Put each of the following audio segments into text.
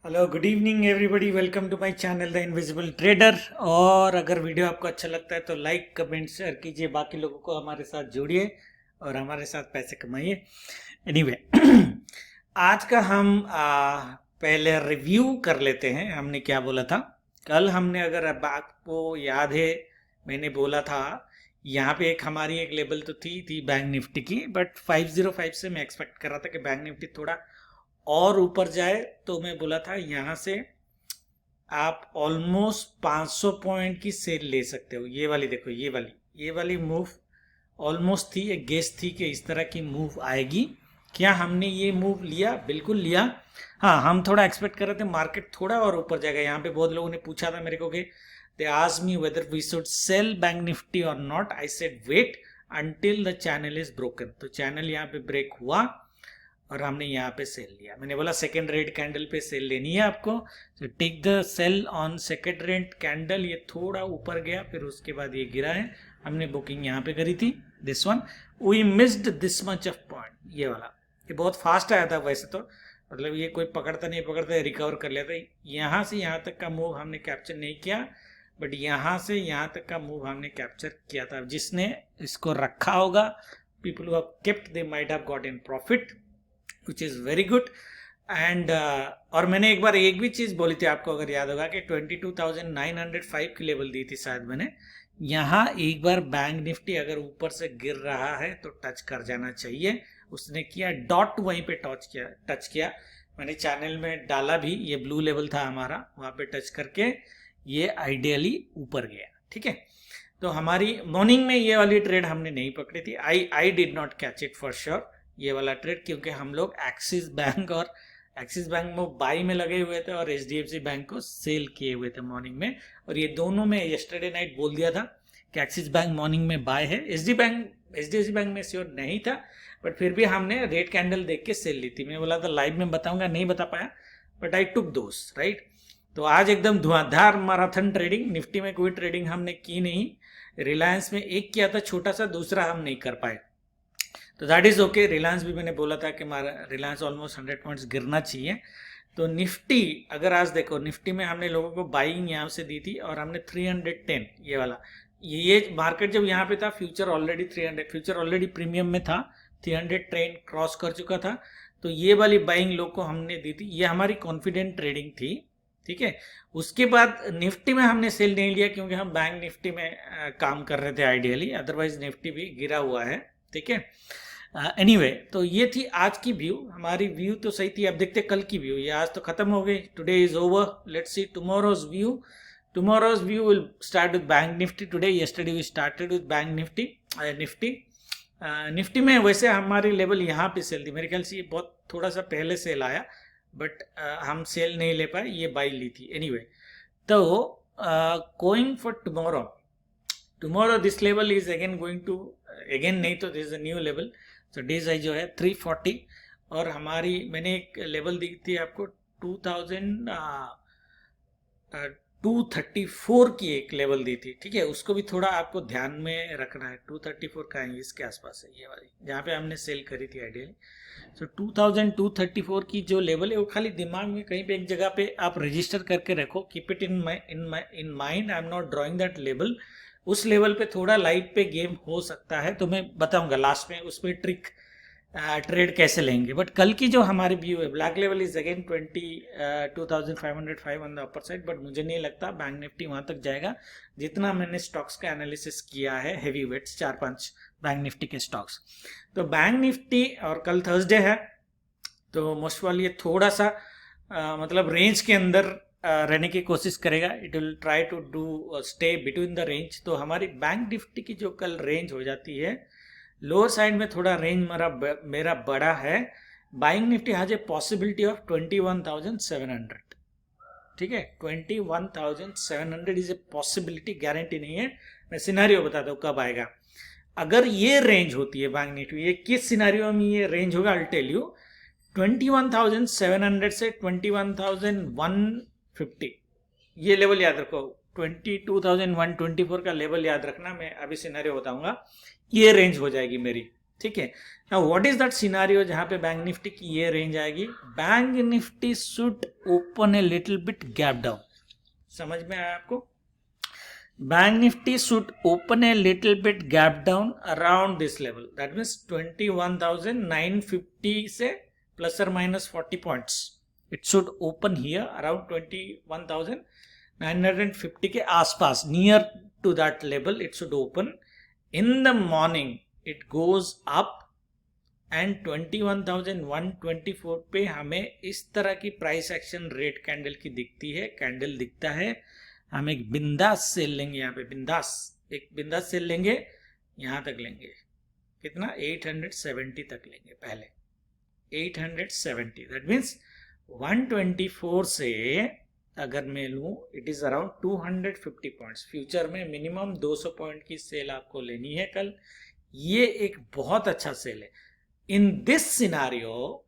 Hello good evening everybody, welcome to my channel the invisible trader. और अगर video आपको अच्छा लगता है तो लाइक कमेंट शेयर कीजिए, बाकी लोगों को हमारे साथ जोड़िए और हमारे साथ पैसे कमाइए। एनीवे आज का हम पहले रिव्यू कर लेते हैं। हमने क्या बोला था कल? हमने, अगर अब आपको याद है, मैंने बोला था यहाँ पे हमारी एक लेवल तो थी बैंक निफ्टी की, बट 505 से मैं एक्सपेक्ट कर रहा था कि बैंक निफ्टी थोड़ा और ऊपर जाए। तो मैं बोला था यहाँ से आप ऑलमोस्ट 500 पॉइंट की सेल ले सकते हो। ये वाली देखो, ये वाली मूव ऑलमोस्ट थी, एक गेस थी कि इस तरह की मूव आएगी। क्या हमने ये मूव लिया? बिल्कुल लिया। हाँ, हम थोड़ा एक्सपेक्ट कर रहे थे मार्केट थोड़ा और ऊपर जाएगा। यहाँ पे बहुत लोगों ने पूछा था मेरे को कि they asked me whether we should sell bank Nifty और not. I said wait until the channel is broken. तो चैनल यहाँ पे ब्रेक हुआ और हमने यहाँ पे सेल लिया। मैंने बोला सेकेंड रेड कैंडल पे सेल लेनी है आपको, तो take the sell on second red candle. ये थोड़ा ऊपर गया, फिर उसके बाद ये गिरा है। हमने बुकिंग यहाँ पे करी थी, this one. We missed this much of point. ये वाला ये बहुत फास्ट आया था वैसे तो, मतलब ये कोई पकड़ता नहीं पकड़ता, रिकवर कर लेता। यहाँ से यहाँ तक का मूव हमने कैप्चर नहीं किया, बट यहाँ से यहाँ तक का मूव हमने कैप्चर किया था। जिसने इसको रखा होगा, people who have kept, they might have got in profit, which is very good. And और मैंने एक बार एक भी चीज़ बोली थी आपको, अगर याद होगा, कि 22,905 की लेवल दी थी शायद मैंने। यहाँ एक बार बैंक निफ्टी अगर ऊपर से गिर रहा है तो टच कर जाना चाहिए। उसने किया, डॉट वहीं पे टच किया। मैंने चैनल में डाला भी, ये ब्लू लेवल था हमारा, वहाँ पे टच करके ये आइडियली ऊपर गया। ठीक है, तो हमारी मॉर्निंग में ये वाली ट्रेड हमने नहीं पकड़ी थी। I did not catch it for sure, ये वाला ट्रेड, क्योंकि हम लोग एक्सिस बैंक में बाई में लगे हुए थे और एचडीएफसी बैंक को सेल किए हुए थे मॉर्निंग में। और ये दोनों में यस्टरडे नाइट बोल दिया था कि एक्सिस बैंक मॉर्निंग में बाय है। एचडीएफसी बैंक में श्योर नहीं था, बट फिर भी हमने रेड कैंडल देख के सेल ली थी। मैं बोला था लाइव में बताऊंगा, नहीं बता पाया, but I took those right. तो आज एकदम धुआंधार मैराथन ट्रेडिंग। निफ्टी में कोई ट्रेडिंग हमने की नहीं। रिलायंस में एक किया था छोटा सा, दूसरा हम नहीं कर पाए, तो दैट इज ओके। रिलायंस भी मैंने बोला था कि रिलायंस ऑलमोस्ट 100 पॉइंट्स गिरना चाहिए। तो निफ्टी, अगर आज देखो, निफ्टी में हमने लोगों को बाइंग यहाँ से दी थी और हमने 310, ये वाला, ये मार्केट जब यहाँ पे था, फ्यूचर ऑलरेडी प्रीमियम में था, 310 क्रॉस कर चुका था। तो ये वाली बाइंग लोग को हमने दी थी, ये हमारी कॉन्फिडेंट ट्रेडिंग थी। ठीक है, उसके बाद निफ्टी में हमने सेल नहीं लिया क्योंकि हम बैंक निफ्टी में काम कर रहे थे आइडियली, अदरवाइज निफ्टी भी गिरा हुआ है। ठीक है, एनीवे, तो ये थी आज की व्यू। हमारी व्यू तो सही थी, अब देखते कल की व्यू। ये आज तो खत्म हो गई, today is over, let's see tomorrow's view. Tomorrow's view will start with Bank Nifty today. Yesterday we started with Bank Nifty में वैसे हमारी लेवल यहाँ पे सेल थी, मेरे ख्याल से ये बहुत थोड़ा सा पहले सेल आया, बट हम सेल नहीं ले पाए, ये बाई ली थी। एनीवे, तो going for tomorrow this level is again going to, again नहीं तो this is a new level. तो डेज आई जो है 340, और हमारी मैंने एक लेवल दी थी आपको 234 की एक लेवल दी थी। ठीक है, उसको भी थोड़ा आपको ध्यान में रखना है। 234 का है, इसके आसपास है ये वाली, जहाँ पे हमने सेल करी थी आइडियली। सो 2234 की जो लेवल है वो खाली दिमाग में कहीं पे एक जगह पे आप रजिस्टर करके रखो, keep it in mind. I am not drawing that level. उस लेवल पे थोड़ा लाइट पे गेम हो सकता है, तो मैं बताऊंगा लास्ट में उस पर ट्रिक, ट्रेड कैसे लेंगे। बट कल की जो हमारी व्यू है, black level is again 22,505 on the upper side, but मुझे नहीं लगता बैंक निफ्टी वहां तक जाएगा। जितना मैंने स्टॉक्स का एनालिसिस किया है, हेवी वेट्स 4-5 बैंक निफ्टी के स्टॉक्स, तो बैंक निफ्टी, और कल थर्सडे है तो मोस्ट वाली ये थोड़ा सा मतलब रेंज के अंदर रहने की कोशिश करेगा। It will try to do stay between the range. तो हमारी बैंक निफ्टी की जो कल रेंज हो जाती है, लोअर साइड में थोड़ा रेंज मेरा बड़ा है। Buying Nifty has a possibility of 21,700। ठीक है, 21,700 इज ए पॉसिबिलिटी, गारंटी नहीं है। मैं सिनारियो बताता हूँ कब आएगा। अगर ये रेंज होती है बैंक निफ्टी, ये किस सिनारियो में ये रेंज होगा, आई टेल यू। 21,700 से 21,150, ये लेवल याद रखो। 22,124 का लेवल याद रखना, मैं अभी सिनेरियो बताऊंगा। ये रेंज हो जाएगी मेरी, ठीक है। Now what is that scenario जहां पे बैंक निफ्टी की ये रेंज आएगी? Bank Nifty should open a little bit gap down. समझ में आया आपको? Bank Nifty should open a little bit gap down around this level, that means 21,950 से प्लस और minus 40 points. It should open here around 21,950 के आसपास, near to that level it should open. In the morning it goes up and 21,124 पे हमें इस तरह की price action red candle की दिखती है, कैंडल दिखता है। हम एक बिंदास सेल लेंगे, यहाँ पे बिंदास एक बिंदास सेल लेंगे, यहां तक लेंगे कितना? 870 तक लेंगे पहले, 870। दैट मीन्स 124 से अगर मैं लूं, it is around 250 points. Future में मिनिमम 200 पॉइंट की सेल आपको लेनी है कल। ये एक बहुत अच्छा सेल है। In this scenario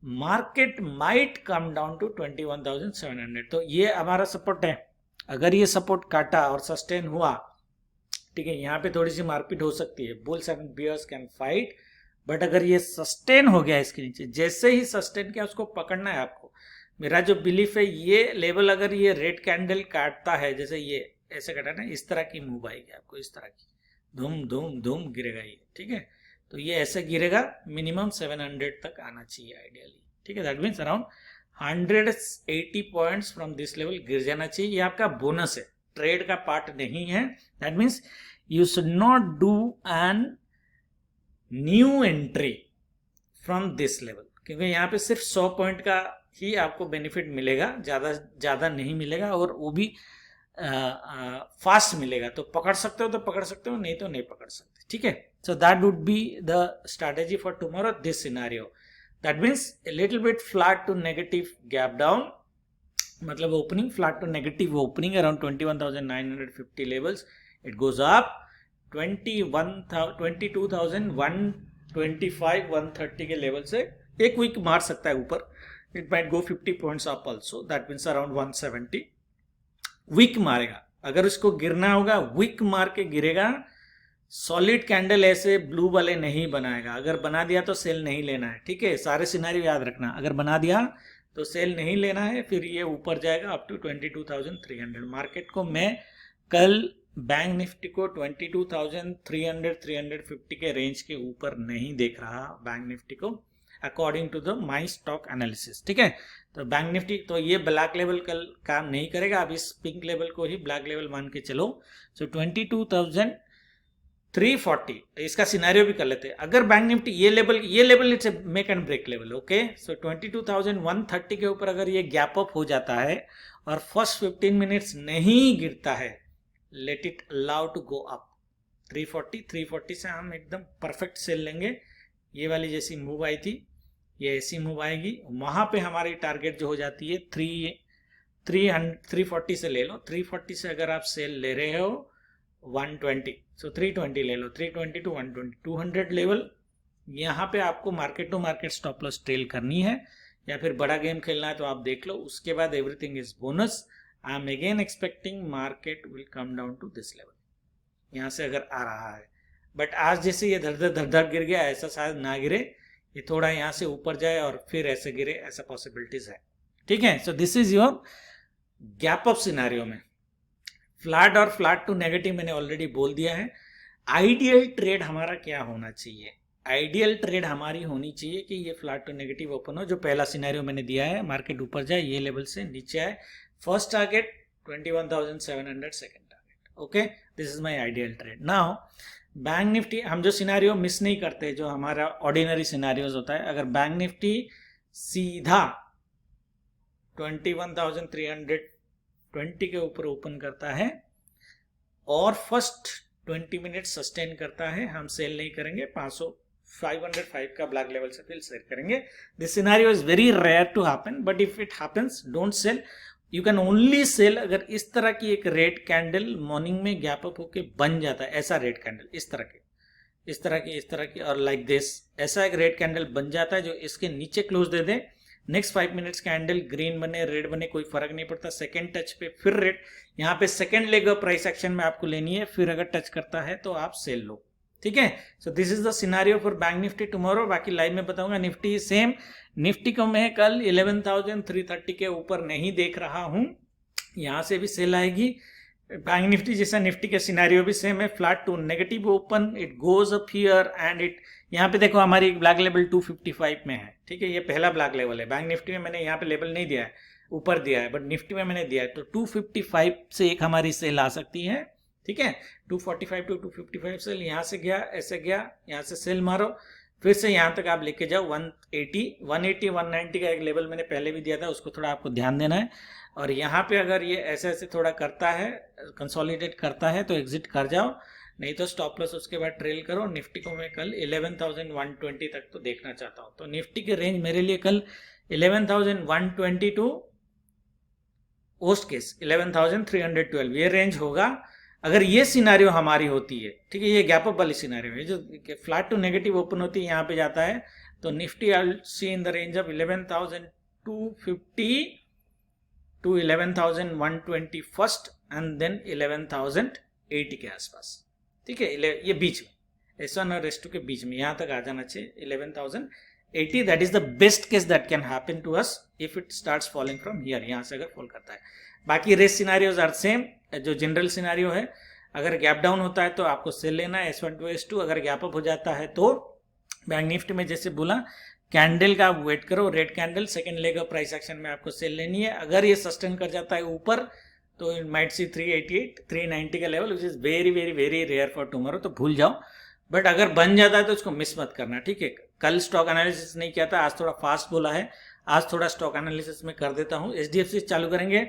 market might come down to 21,700। तो ये हमारा सपोर्ट है। अगर ये सपोर्ट काटा और सस्टेन हुआ, ठीक है, यहाँ पे थोड़ी सी मारपीट हो सकती है, bulls and bears can fight, but अगर ये सस्टेन हो गया इसके नीचे, जैसे ही सस्टेन किया उसको पकड़ना है आपको। मेरा जो बिलीफ है, ये लेवल अगर ये रेड कैंडल काटता है, जैसे ये ऐसे काटा ना, इस तरह की मूव आएगी आपको, इस तरह की धूम धूम धूम गिरेगा ये, ठीक है। तो ये ऐसे गिरेगा, मिनिमम 700 तक आना चाहिए आइडियली, ठीक है। That means around 180 points from this level गिर जाना चाहिए। ये आपका बोनस है, ट्रेड का पार्ट नहीं है। That means you should not do an new entry from this level, क्योंकि यहाँ पे सिर्फ 100 पॉइंट का ही आपको बेनिफिट मिलेगा, ज्यादा नहीं मिलेगा, और वो भी फास्ट मिलेगा। तो पकड़ सकते हो तो पकड़ सकते हो, नहीं तो नहीं पकड़ सकते, ठीक है। So that would be the strategy for tomorrow, this scenario. That means a little bit flat to negative gap down, मतलब opening flat to negative opening around 21,950 levels. It goes up 22,125, 130 के लेवल से एक week मार सकता है ऊपर. It might go 50 points up also. That means around 170. Week मारेगा. अगर उसको गिरना होगा, वीक मार के गिरेगा. सॉलिड कैंडल ऐसे ब्लू वाले नहीं बनाएगा. अगर बना दिया तो सेल नहीं लेना है, ठीक है. सारे सिनेरियो याद रखना. अगर बना दिया तो सेल नहीं लेना है, फिर ये ऊपर जाएगा अप टू 22,300. मार्केट को मैं कल बैंक निफ्टी को 22,300 350 के रेंज के ऊपर नहीं देख रहा बैंक निफ्टी को, according to the my stock analysis, ठीक है. तो बैंक निफ्टी, तो ये ब्लैक लेवल कल काम नहीं करेगा. अब इस पिंक लेवल को ही ब्लैक लेवल मान के चलो. सो 22,340 इसका सिनेरियो भी कर लेते हैं. अगर बैंक निफ्टी ये level it's make and break level, okay. So 22,130 के ऊपर अगर ये गैप अप हो जाता है और फर्स्ट 15 मिनट्स नहीं गिरता है, let it allow to go up. 340 से हम एकदम परफेक्ट सेल लेंगे. ये वाली जैसी मूव आई थी, ये ऐसी मूव आएगी. वहां पे हमारी टारगेट जो हो जाती है 340 से ले लो. 340 से अगर आप सेल ले रहे हो 120, सो 320 ले लो. 320 टू 120, 200 लेवल. यहाँ पे आपको market to market stop loss trail करनी है, या फिर बड़ा गेम खेलना है तो आप देख लो. उसके बाद everything is bonus. I am again expecting market will come down to this level. यहाँ से अगर आ रहा है, बट आज जैसे ये धड़ गिर गया, ऐसा शायद ना गिरे. ये थोड़ा यहाँ से ऊपर जाए और फिर ऐसे गिरे, ऐसा पॉसिबिलिटीज है, ठीक है. So this is your gap up scenario में. फ्लैट और फ्लैट टू नेगेटिव मैंने ऑलरेडी बोल दिया है. आइडियल ट्रेड हमारा क्या होना चाहिए? आइडियल ट्रेड हमारी होनी चाहिए कि ये फ्लैट टू नेगेटिव ओपन हो. जो पहला सिनेरियो मैंने दिया है, मार्केट ऊपर जाए, ये लेवल से नीचे आए. First target 21,700, second target, okay. This is my ideal trade. Now bank Nifty, हम जो सिनेरियो मिस नहीं करते, जो हमारा ऑर्डिनरी सिनेरियोज होता है, अगर बैंक निफ्टी सीधा 21,320 के ऊपर ओपन करता है और फर्स्ट 20 मिनट सस्टेन करता है, हम सेल नहीं करेंगे. 505 का ब्लैक लेवल से फिर सेल करेंगे. This scenario is very rare to happen, but if it happens, don't sell. You can only sell अगर इस तरह की एक रेड कैंडल मॉर्निंग में गैप अप होके बन जाता है. ऐसा रेड कैंडल इस तरह की और लाइक दिस, ऐसा एक रेड कैंडल बन जाता है जो इसके नीचे क्लोज दे दे. नेक्स्ट 5 मिनट्स कैंडल ग्रीन बने, रेड बने, कोई फर्क नहीं पड़ता. सेकंड टच पे फिर रेड, यहाँ पे सेकंड लेग प्राइस एक्शन में आपको लेनी है. फिर अगर टच करता है तो आप सेल लो, ठीक है। So this is the scenario for bank Nifty tomorrow. बाकी लाइव में बताऊंगा। निफ्टी सेम, निफ्टी को मैं कल 11,330 के ऊपर नहीं देख रहा हूं, यहां से भी सेल आएगी। बैंक निफ्टी जैसा निफ्टी का सिनारियो भी सेम है, flat to negative open, it goes up here and it, यहाँ पे देखो हमारी एक ब्लैक लेवल 255 में है, ठीक है, ये पहला ब्लैक लेवल है। बैंक निफ्टी में मैंने यहाँ पे लेवल नहीं दिया है, ऊपर दिया है, बट निफ्टी में मैंने दिया है। तो 255 से एक हमारी सेल आ सकती है, ठीक है। 245 टू 255 सेल, यहाँ से गया, ऐसे गया, यहाँ से सेल मारो, फिर से यहाँ तक आप लेके जाओ 180, 190 का एक लेवल मैंने पहले भी दिया था, उसको थोड़ा आपको ध्यान देना है। और यहाँ पे अगर ये ऐसे ऐसे थोड़ा करता है, कंसोलिडेट करता है, तो एग्जिट कर जाओ, नहीं तो स्टॉप लॉस उसके बाद ट्रेल करो। निफ्टी को मैं कल 11,120 तक तो देखना चाहता हूँ। तो निफ्टी के रेंज मेरे लिए कल 11,120 टू वर्स्ट केस 11,312 ये रेंज होगा। अगर ये सिनारियो हमारी होती है, ठीक है, ये गैप अप वाली सिनारियो है, जो फ्लैट टू नेगेटिव ओपन होती है, यहाँ पे जाता है, तो Nifty I will see in the range of 11,250 to 11,120 first and then 11,080 के आसपास, ठीक है। ये बीच में S1 और S2 के बीच में यहाँ तक आ जाना चाहिए 11,080। That is the best case that can happen to us if it starts falling from here, यहाँ से अगर फॉल करता है। बाकी रेस सिनारियोज आर सेम, जो जनरल सिनारियो है, अगर गैप डाउन होता है तो आपको सेल लेना है S1 टू S2, अगर गैप अप हो जाता है तो बैंक निफ्टी में जैसे बोला कैंडल का आप वेट करो, red candle second leg of price action में आपको सेल लेनी है। अगर ये सस्टेन कर जाता है ऊपर तो इट माइट सी 388 390 का level, which is very very very rare for tomorrow, तो भूल जाओ। बट अगर बन जाता है तो उसको मिस मत करना, ठीक है। कल स्टॉक एनालिसिस नहीं किया था, आज थोड़ा फास्ट बोला है, आज थोड़ा स्टॉक एनालिसिस में कर देता हूं। एचडीएफसी चालू करेंगे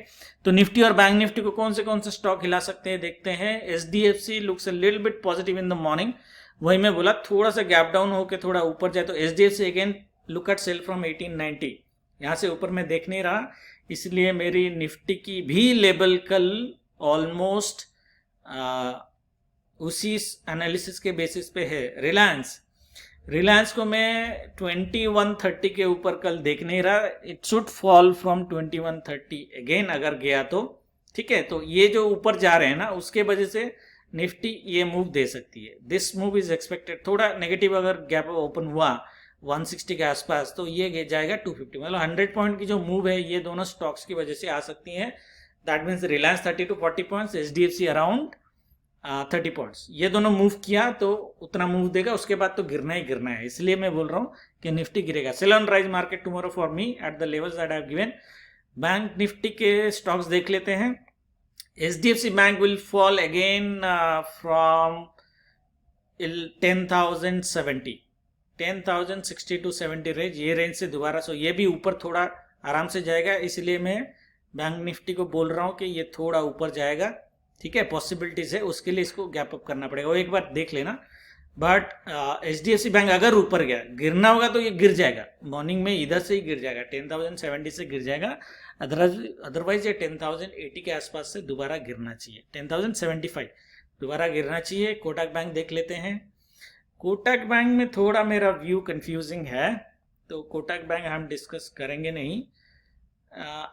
तो निफ्टी और बैंक निफ्टी को कौन से स्टॉक हिला सकते हैं देखते हैं। HDFC looks a little bit positive in the morning, वही मैं बोला थोड़ा सा गैप डाउन होकर थोड़ा ऊपर जाए तो HDFC again look at sell from 1890, यहाँ से ऊपर मैं देख नहीं रहा, इसलिए मेरी निफ्टी की भी लेवल कल ऑलमोस्ट उसी एनालिसिस के बेसिस पे है। रिलायंस को मैं 2130 के ऊपर कल देख नहीं रहा, it should fall from 2130 again अगर गया तो, ठीक है। तो ये जो ऊपर जा रहे हैं ना, उसके वजह से निफ्टी ये मूव दे सकती है। दिस मूव इज एक्सपेक्टेड, थोड़ा नेगेटिव अगर गैप ओपन हुआ 160 के आसपास तो ये जाएगा 250, मतलब 100 पॉइंट की जो मूव है ये दोनों स्टॉक्स की वजह से आ सकती है। That means Reliance 30 to 40 points, HDFC around 30 points, ये दोनों मूव किया तो उतना मूव देगा, उसके बाद तो गिरना ही गिरना है, इसलिए मैं बोल रहा हूँ कि निफ्टी गिरेगा। Sell on rise market tomorrow for me at the levels that I have given. Bank Nifty के स्टॉक्स देख लेते हैं। HDFC Bank will fall again from 10,060 to 70 range, ये रेंज से दोबारा, सो ये भी ऊपर थोड़ा आराम से जाएगा, इसलिए मैं बैंक निफ्टी को बोल रहा हूँ कि ये थोड़ा ऊपर जाएगा, ठीक है। पॉसिबिलिटीज है, उसके लिए इसको गैप अप करना पड़ेगा, वो एक बार देख लेना। बट एचडीएफसी बैंक अगर ऊपर गया, गिरना होगा तो ये गिर जाएगा, मॉर्निंग में इधर से ही गिर जाएगा, 10,070 से गिर जाएगा, अदरवाइज ये 10,080 के आसपास से दोबारा गिरना चाहिए, 10,075 दोबारा गिरना चाहिए। कोटक बैंक देख लेते हैं। कोटक बैंक में थोड़ा मेरा व्यू कंफ्यूजिंग है, तो कोटक बैंक हम डिस्कस करेंगे नहीं।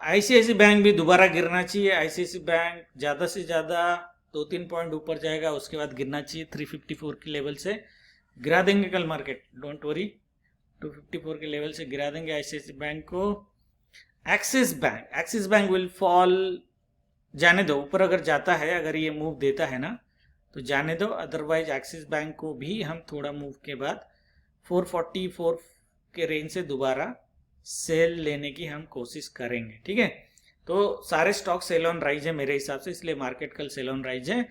आईसीआईसी बैंक भी दोबारा गिरना चाहिए, आईसीआईसी बैंक ज़्यादा से ज़्यादा 2-3 पॉइंट ऊपर जाएगा, उसके बाद गिरना चाहिए 354 के लेवल से, गिरा देंगे कल मार्केट, डोंट वरी, 254 के लेवल से गिरा देंगे आईसीआईसी बैंक को। एक्सिस बैंक विल फॉल, जाने दो, ऊपर अगर जाता है, अगर ये मूव देता है ना तो जाने दो, अदरवाइज एक्सिस बैंक को भी हम थोड़ा मूव के बाद 444 के रेंज से दोबारा सेल लेने की हम कोशिश करेंगे, ठीक है। तो सारे स्टॉक सेल ऑन राइज है मेरे हिसाब से, इसलिए मार्केट कल सेल ऑन राइज है।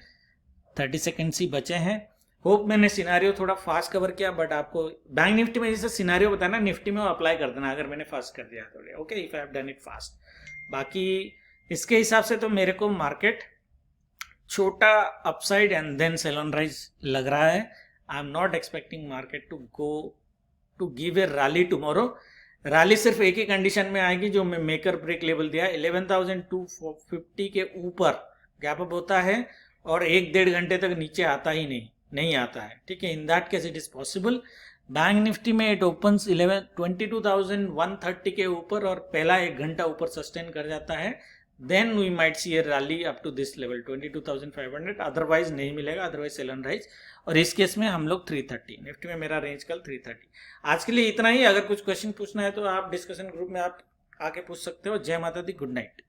30 सेकेंड्स ही बचे हैं। होप मैंने सिनारियो थोड़ा फास्ट कवर किया, बट आपको बैंक निफ्टी में जैसे सिनारियो बताया ना, निफ्टी में वो अप्लाई कर देना अगर मैंने फास्ट कर दिया तो, okay, if I have done it fast. बाकी इसके हिसाब से तो मेरे को मार्केट छोटा upside and then sell on rise लग रहा है। I am not expecting market to go to give a rally tomorrow. Rally सिर्फ एक ही कंडीशन में आएगी, जो मैं मेकर ब्रेक लेवल दिया 11,250 के ऊपर गैप अप होता है और 1-1.5 घंटे तक नीचे आता ही नहीं आता है, ठीक है। In that case it is possible. Bank Nifty में इट ओपन्स 22,130 के ऊपर और पहला 1 घंटा ऊपर सस्टेन कर जाता है, then we might see a rally up to this level 22,500, otherwise नहीं मिलेगा, अदरवाइज सेल एंड राइज। और इस केस में हम लोग 330, निफ्टी में मेरा रेंज कल 330। आज के लिए इतना ही। अगर कुछ क्वेश्चन पूछना है तो आप डिस्कशन ग्रुप में आप आके पूछ सकते हो। जय माता दी, गुड नाइट।